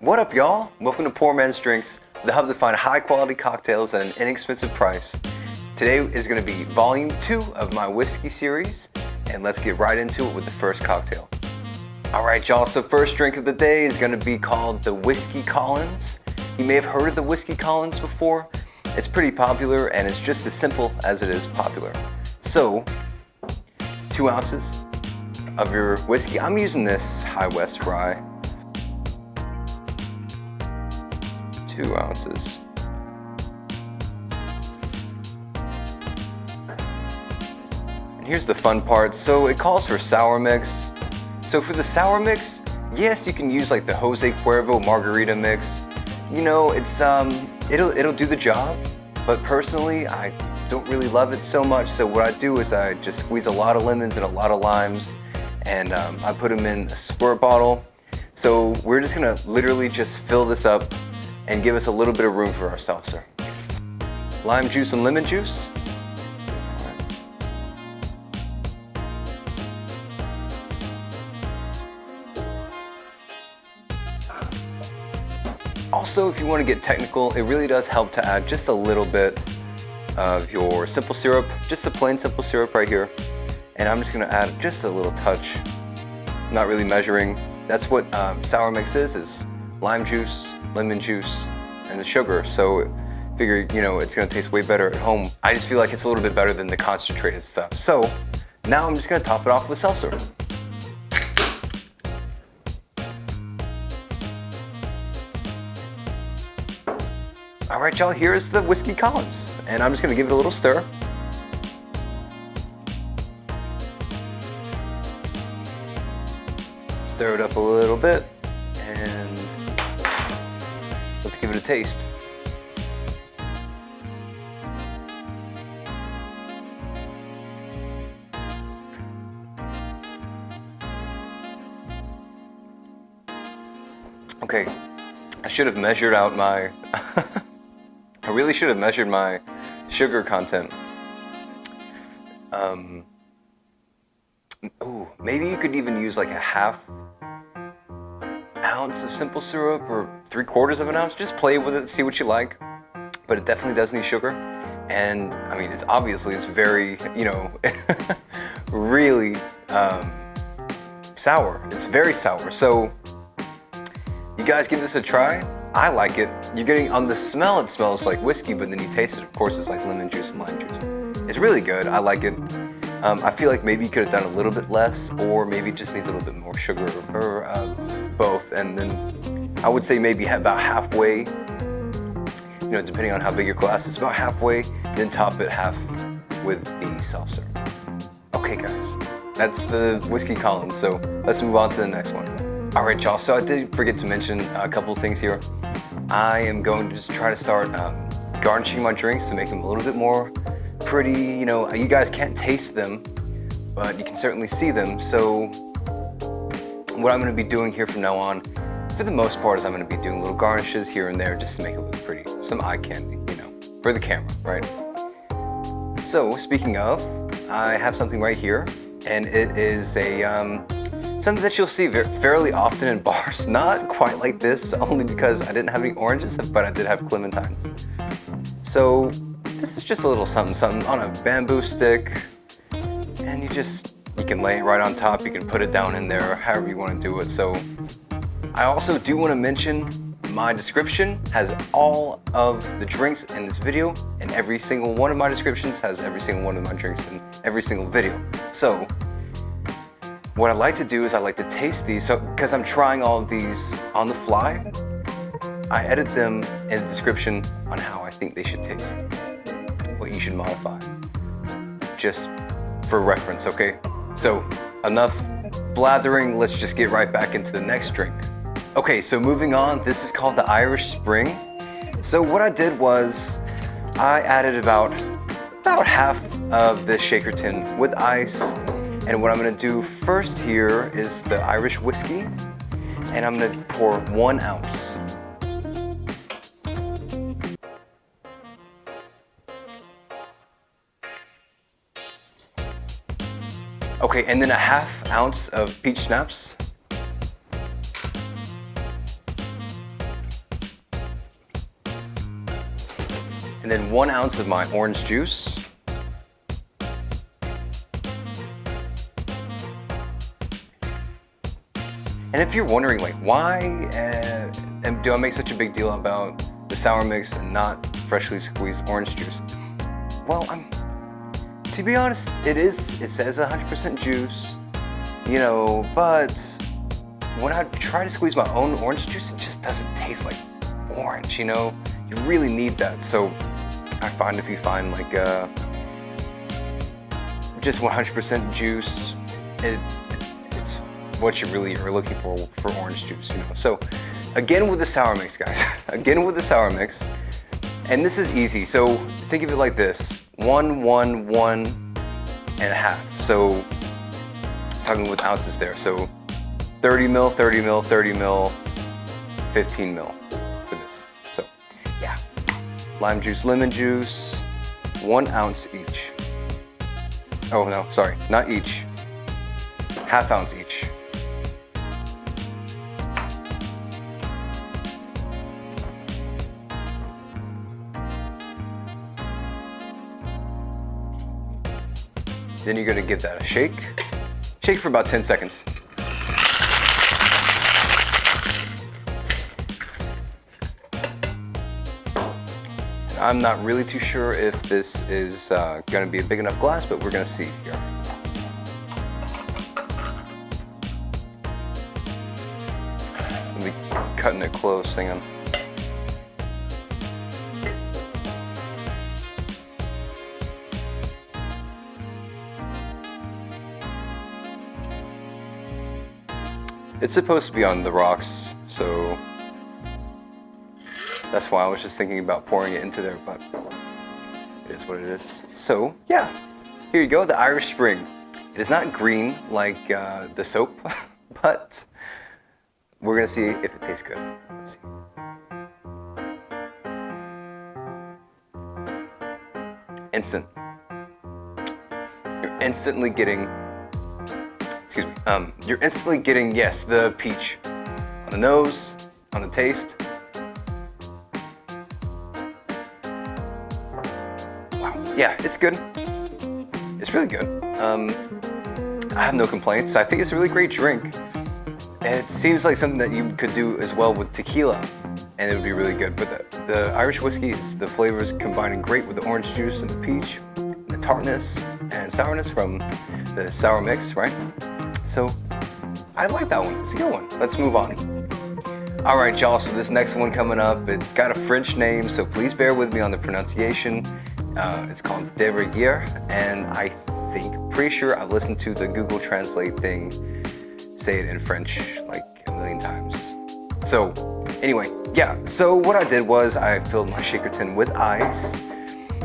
What up, y'all? Welcome to Poor Man's Drinks, the hub to find high-quality cocktails at an inexpensive price. Today is going to be Volume 2 of my whiskey series, and let's get right into it with the first cocktail. Alright, y'all, so first drink of the day is going to be called the Whiskey Collins. You may have heard of the Whiskey Collins before. It's pretty popular, and it's just as simple as it is popular. So, 2 ounces of your whiskey. I'm using this High West rye. 2 ounces. And here's the fun part. So it calls for sour mix. So for the sour mix, yes, you can use like the Jose Cuervo margarita mix. You know, it's it'll do the job, but personally, I don't really love it so much. So what I do is I just squeeze a lot of lemons and a lot of limes, and I put them in a squirt bottle. So we're just gonna literally just fill this up and give us a little bit of room for our seltzer. Lime juice and lemon juice. Also, if you want to get technical, it really does help to add just a little bit of your simple syrup, just a plain simple syrup right here. And I'm just gonna add just a little touch, not really measuring. That's what sour mix is lime juice, lemon juice, and the sugar. So figure, you know, it's gonna taste way better at home. I just feel like it's a little bit better than the concentrated stuff. So now I'm just gonna top it off with seltzer. All right, y'all, here's the Whiskey Collins. And I'm just gonna give it a little stir. Stir it up a little bit, and let's give it a taste. Okay, I should have measured out my, I really should have measured my sugar content. Ooh, maybe you could even use like a half ounce of simple syrup or 3/4 of an ounce. Just play with it, see what you like. But it definitely does need sugar. And I mean, it's very, you know, really sour. It's very sour. So you guys give this a try. I like it. You're getting, on the smell, it smells like whiskey, but then you taste it, of course, it's like lemon juice and lime juice. It's really good. I like it. I feel like maybe you could have done a little bit less, or maybe it just needs a little bit more sugar, or both. And then I would say maybe about halfway, you know, depending on how big your glass is, about halfway, then top it half with the seltzer. Okay, guys, that's the Whiskey Collins. So let's move on to the next one. All right, y'all, so I did forget to mention a couple of things here. I am going to just try to start garnishing my drinks to make them a little bit more pretty. You know, you guys can't taste them, but you can certainly see them. So what I'm gonna be doing here from now on, for the most part, is I'm gonna be doing little garnishes here and there just to make it look pretty. Some eye candy, you know, for the camera, right? So speaking of, I have something right here, and it is a, something that you'll see fairly often in bars. Not quite like this, only because I didn't have any oranges, but I did have clementines. So this is just a little something on a bamboo stick, and you can lay it right on top. You can put it down in there, however you want to do it. So I also do want to mention my description has all of the drinks in this video, and every single one of my descriptions has every single one of my drinks in every single video. So what I like to do is I like to taste these, so because I'm trying all of these on the fly, I edit them in the description on how I think they should taste, what you should modify, just for reference, okay? So enough blathering, let's just get right back into the next drink. Okay, so moving on, this is called the Irish Spring. So what I did was I added about half of this shaker tin with ice. And what I'm gonna do first here is the Irish whiskey, and I'm gonna pour 1 ounce. Okay, and then a half ounce of peach schnapps. And then 1 ounce of my orange juice. And if you're wondering, like, why and do I make such a big deal about the sour mix and not freshly squeezed orange juice? Well, to be honest, it says 100% juice, you know, but when I try to squeeze my own orange juice, it just doesn't taste like orange, you know? You really need that. So I find if you find like just 100% juice, it's what you really are looking for orange juice, you know? So again with the sour mix, guys, again with the sour mix, and this is easy. So think of it like this, 1, 1, 1 and a half. So talking with ounces there. So 30 mil, 30 mil, 30 mil, 15 mil for this. So yeah, lime juice, lemon juice, 1 ounce each. Oh no, sorry, not each, ½ ounce each. Then you're gonna give that a shake. Shake for about 10 seconds. And I'm not really too sure if this is gonna be a big enough glass, but we're gonna see here. I'll be cutting it close, hang on. It's supposed to be on the rocks, so that's why I was just thinking about pouring it into there, but it is what it is. So yeah, here you go, the Irish Spring. It is not green like the soap, but we're gonna see if it tastes good. Let's see. Instant. You're instantly getting, you're instantly getting, yes, the peach on the nose, on the taste. Wow, yeah, it's good. It's really good. I have no complaints. I think it's a really great drink. It seems like something that you could do as well with tequila, and it would be really good. But the Irish whiskey, the flavors combining great with the orange juice and the peach, and the tartness and sourness from the sour mix, right? So I like that one. It's a good one. Let's move on. All right, y'all. So this next one coming up, it's got a French name, so please bear with me on the pronunciation. It's called de Rigueur, and I think, pretty sure I've listened to the Google Translate thing say it in French like a million times. So anyway, yeah. So what I did was I filled my shaker tin with ice,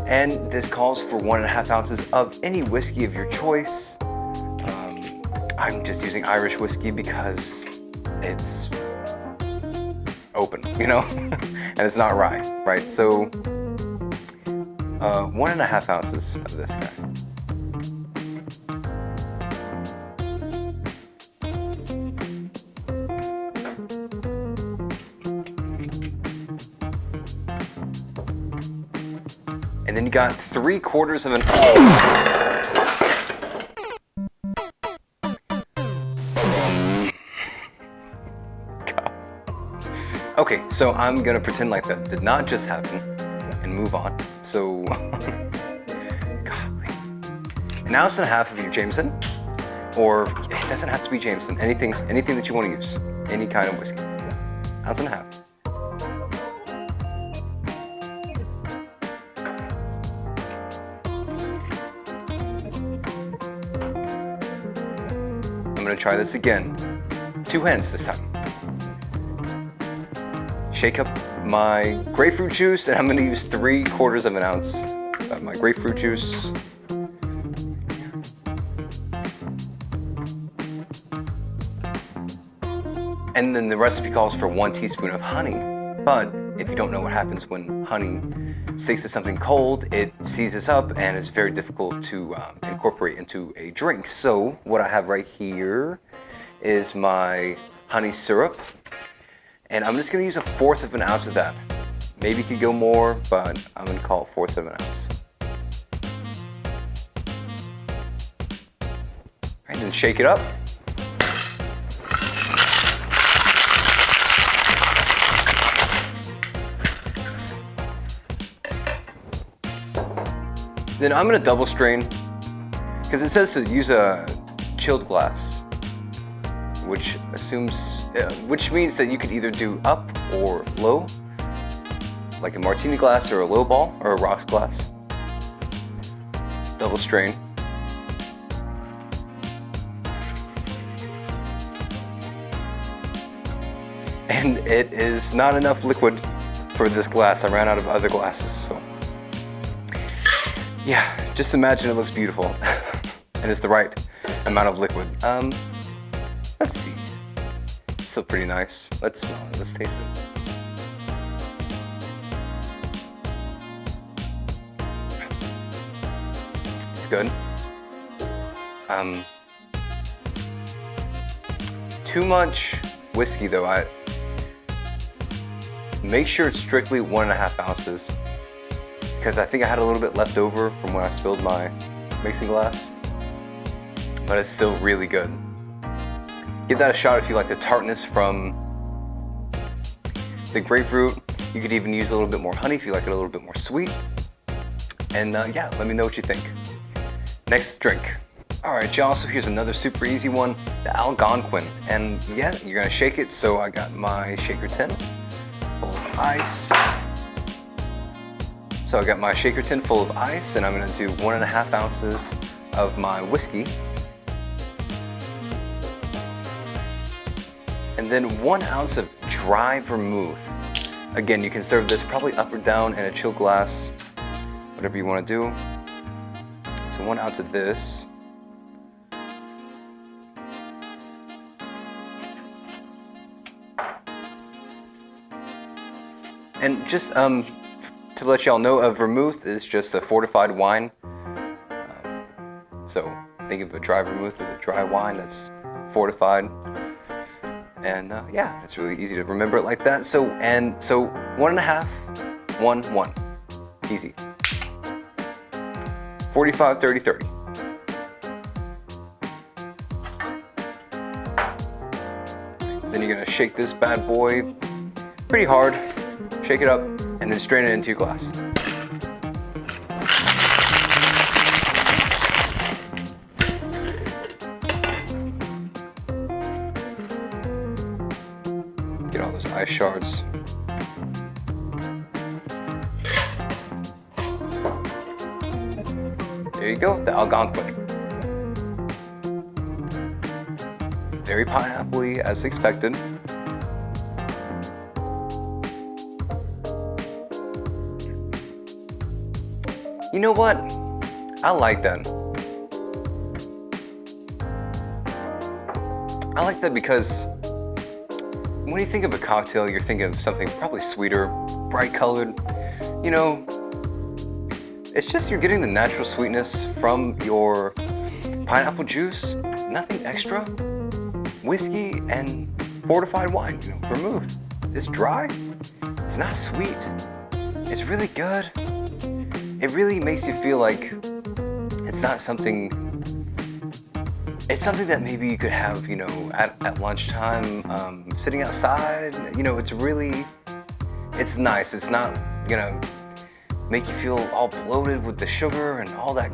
and this calls for 1.5 ounces of any whiskey of your choice. I'm just using Irish whiskey because it's open, you know, and it's not rye, right? So 1.5 ounces of this guy. And then you got 3/4 of an Okay, so I'm gonna pretend like that did not just happen and move on. So, golly. 1.5 ounces of your Jameson, or it doesn't have to be Jameson, anything that you want to use, any kind of whiskey. 1.5 ounces. I'm gonna try this again. 2 hands this time. Shake up my grapefruit juice, and I'm gonna use 3/4 of an ounce of my grapefruit juice. And then the recipe calls for 1 teaspoon of honey, but if you don't know what happens when honey sticks to something cold, it seizes up and it's very difficult to incorporate into a drink. So what I have right here is my honey syrup. And I'm just gonna use 1/4 of an ounce of that. Maybe you could go more, but I'm gonna call it 1/4 of an ounce. All right, then shake it up. Then I'm gonna double strain, because it says to use a chilled glass, which means that you could either do up or low, like a martini glass or a lowball or a rocks glass. Double strain. And it is not enough liquid for this glass. I ran out of other glasses, so. Yeah, just imagine it looks beautiful. And it's the right amount of liquid. Let's see. It's still pretty nice. Let's smell it, let's taste it. It's good. Too much whiskey though. Make sure it's strictly 1.5 ounces. Because I think I had a little bit left over from when I spilled my mixing glass. But it's still really good. Give that a shot if you like the tartness from the grapefruit. You could even use a little bit more honey if you like it a little bit more sweet. And yeah, let me know what you think. Next drink. All right, y'all, so here's another super easy one, the Algonquin. And yeah, you're gonna shake it. So I got my shaker tin full of ice. So I got my shaker tin full of ice, and I'm gonna do 1.5 ounces of my whiskey. And then 1 ounce of dry vermouth. Again, you can serve this probably up or down in a chill glass, whatever you wanna do. So 1 ounce of this. And just, to let y'all know, a vermouth is just a fortified wine. So think of a dry vermouth as a dry wine that's fortified. And yeah, it's really easy to remember it like that. So 1.5, 1, 1. Easy. 45, 30, 30. Then you're gonna shake this bad boy pretty hard. Shake it up, and then strain it into your glass. Get all those ice shards. There you go, the Algonquin. Very pineapple-y as expected. You know what? I like that. I like that because when you think of a cocktail, you're thinking of something probably sweeter, bright colored. You know, it's just you're getting the natural sweetness from your pineapple juice, nothing extra. Whiskey and fortified wine, you know, vermouth. It's dry, it's not sweet, it's really good. It really makes you feel like it's not something, it's something that maybe you could have, you know, at lunchtime, sitting outside. You know, it's nice. It's not gonna make you feel all bloated with the sugar and all that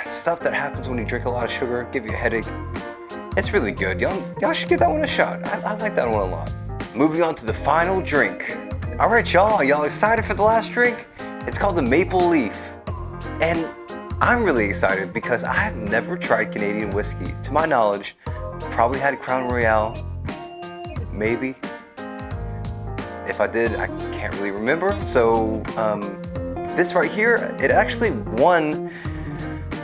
stuff that happens when you drink a lot of sugar, give you a headache. It's really good. Y'all should give that one a shot. I like that one a lot. Moving on to the final drink. All right, y'all excited for the last drink? It's called the Maple Leaf. And I'm really excited because I have never tried Canadian whiskey. To my knowledge, probably had Crown Royal, maybe. If I did, I can't really remember. So this right here, it actually won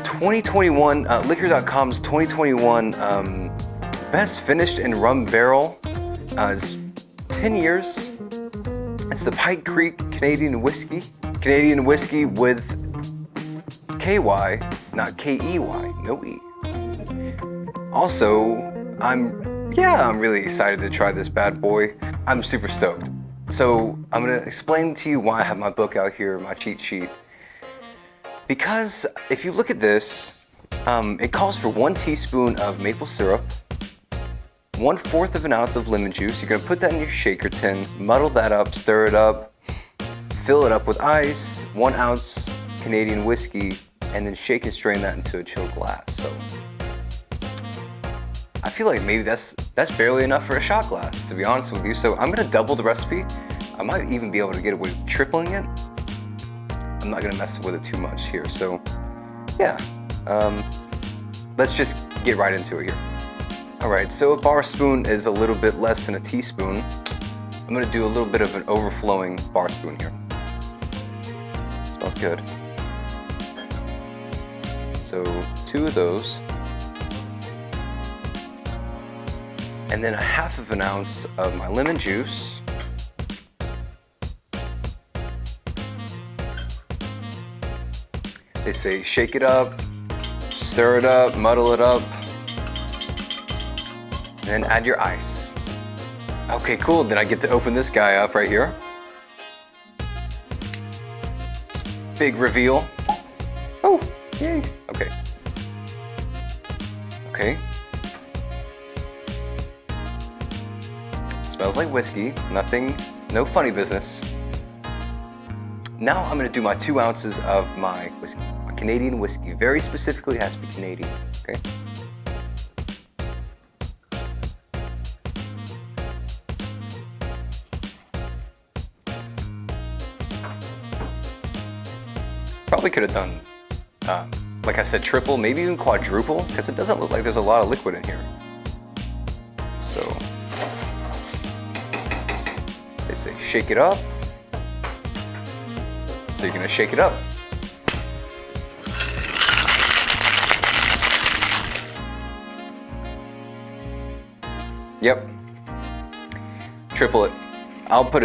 2021, Liquor.com's 2021 Best Finished in Rum Barrel. It's 10 years. It's the Pike Creek Canadian whiskey. Canadian whiskey with KY, not KEY, no E. Also, I'm really excited to try this bad boy. I'm super stoked. So I'm gonna explain to you why I have my book out here, my cheat sheet. Because if you look at this, it calls for 1 teaspoon of maple syrup, 1/4 of an ounce of lemon juice. You're gonna put that in your shaker tin, muddle that up, stir it up, fill it up with ice, 1 ounce Canadian whiskey, and then shake and strain that into a chilled glass. So I feel like maybe that's barely enough for a shot glass, to be honest with you. So I'm gonna double the recipe. I might even be able to get away with tripling it. I'm not gonna mess with it too much here. So yeah, let's just get right into it here. All right, so a bar spoon is a little bit less than a teaspoon. I'm gonna do a little bit of an overflowing bar spoon here. Smells good. So 2 of those. And then 1/2 of an ounce of my lemon juice. They say shake it up, stir it up, muddle it up, and then add your ice. Okay, cool, then I get to open this guy up right here. Big reveal. Oh, yay, okay. Okay. Smells like whiskey, no funny business. Now I'm gonna do my 2 ounces of my whiskey, my Canadian whiskey. Very specifically, it has to be Canadian, okay? Probably could have done, like I said, triple, maybe even quadruple, because it doesn't look like there's a lot of liquid in here. So, they say shake it up. So you're gonna shake it up. Yep. Triple it. I'll put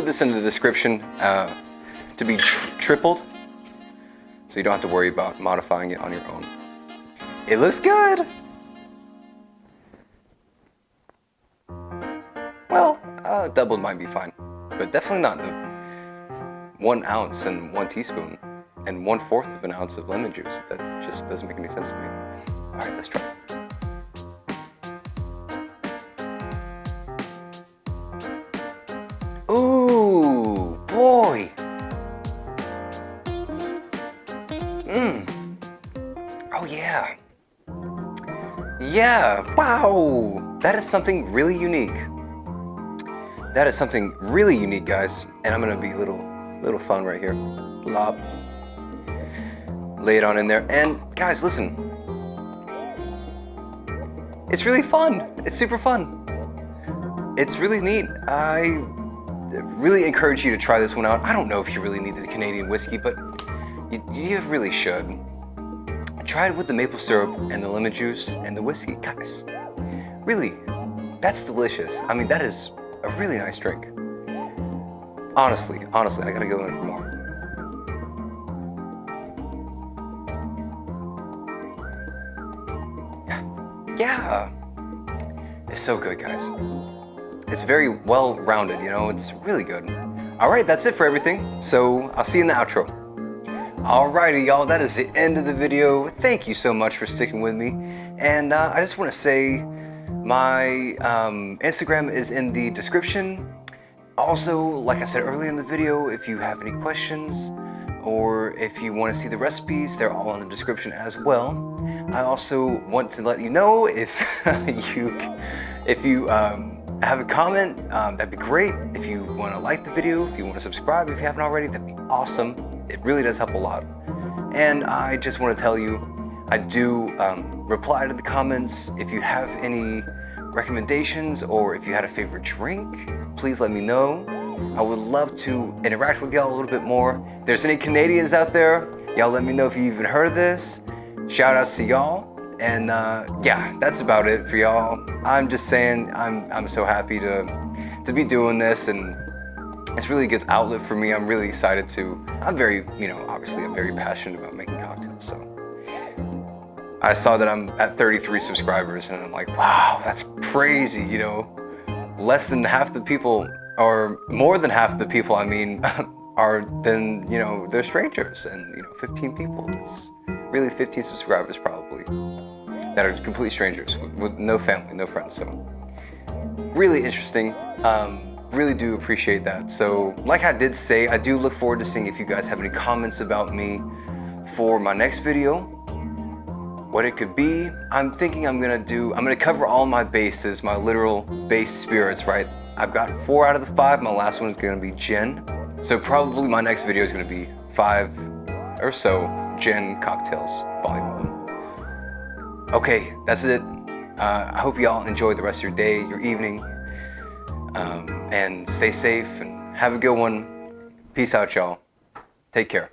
this in the description to be tripled, so you don't have to worry about modifying it on your own. It looks good. Well, doubled might be fine, but definitely not the 1 ounce and 1 teaspoon and 1/4 of an ounce of lemon juice. That just doesn't make any sense to me. All right, let's try it. Ooh, boy. Oh yeah. Yeah, wow. That is something really unique. That is something really unique, guys. And I'm gonna be a little fun right here. Lob. Lay it on in there. And guys, listen. It's really fun. It's super fun. It's really neat. I really encourage you to try this one out. I don't know if you really need the Canadian whiskey, but you really should. Try it with the maple syrup and the lemon juice and the whiskey. Guys, really, that's delicious. I mean, that is a really nice drink. Honestly, I gotta go in for more. Yeah, it's so good, guys. It's very well-rounded, you know, it's really good. All right, that's it for everything. So I'll see you in the outro. Alrighty, y'all, that is the end of the video. Thank you so much for sticking with me. And I just want to say my Instagram is in the description. Also, like I said earlier in the video, if you have any questions or if you want to see the recipes, they're all in the description as well. I also want to let you know if you have a comment, that'd be great. If you want to like the video, if you want to subscribe, if you haven't already, that'd be awesome. It really does help a lot. And I just want to tell you, I do reply to the comments. If you have any recommendations or if you had a favorite drink, please let me know. I would love to interact with y'all a little bit more. If there's any Canadians out there, y'all let me know if you even heard of this. Shout outs to y'all. And yeah, that's about it for y'all. I'm just saying I'm so happy to be doing this, and it's really a good outlet for me. I'm really excited I'm very, obviously I'm very passionate about making cocktails. So I saw that I'm at 33 subscribers and I'm like, wow, that's crazy, Less than half the people or more than half the people, I mean, are then, you know, they're strangers. And, you know, 15 people, it's really 15 subscribers probably that are complete strangers with no family, no friends. So really interesting. Really do appreciate that. So like I did say, I do look forward to seeing if you guys have any comments about me for my next video, what it could be. I'm thinking I'm gonna cover all my bases, my literal base spirits, right? I've got 4 out of the 5. My last one is gonna be gin. So probably my next video is gonna be 5 or so gin cocktails, volume 1. Okay, that's it. I hope y'all enjoy the rest of your day, your evening, and stay safe and have a good one. Peace out, y'all. Take care.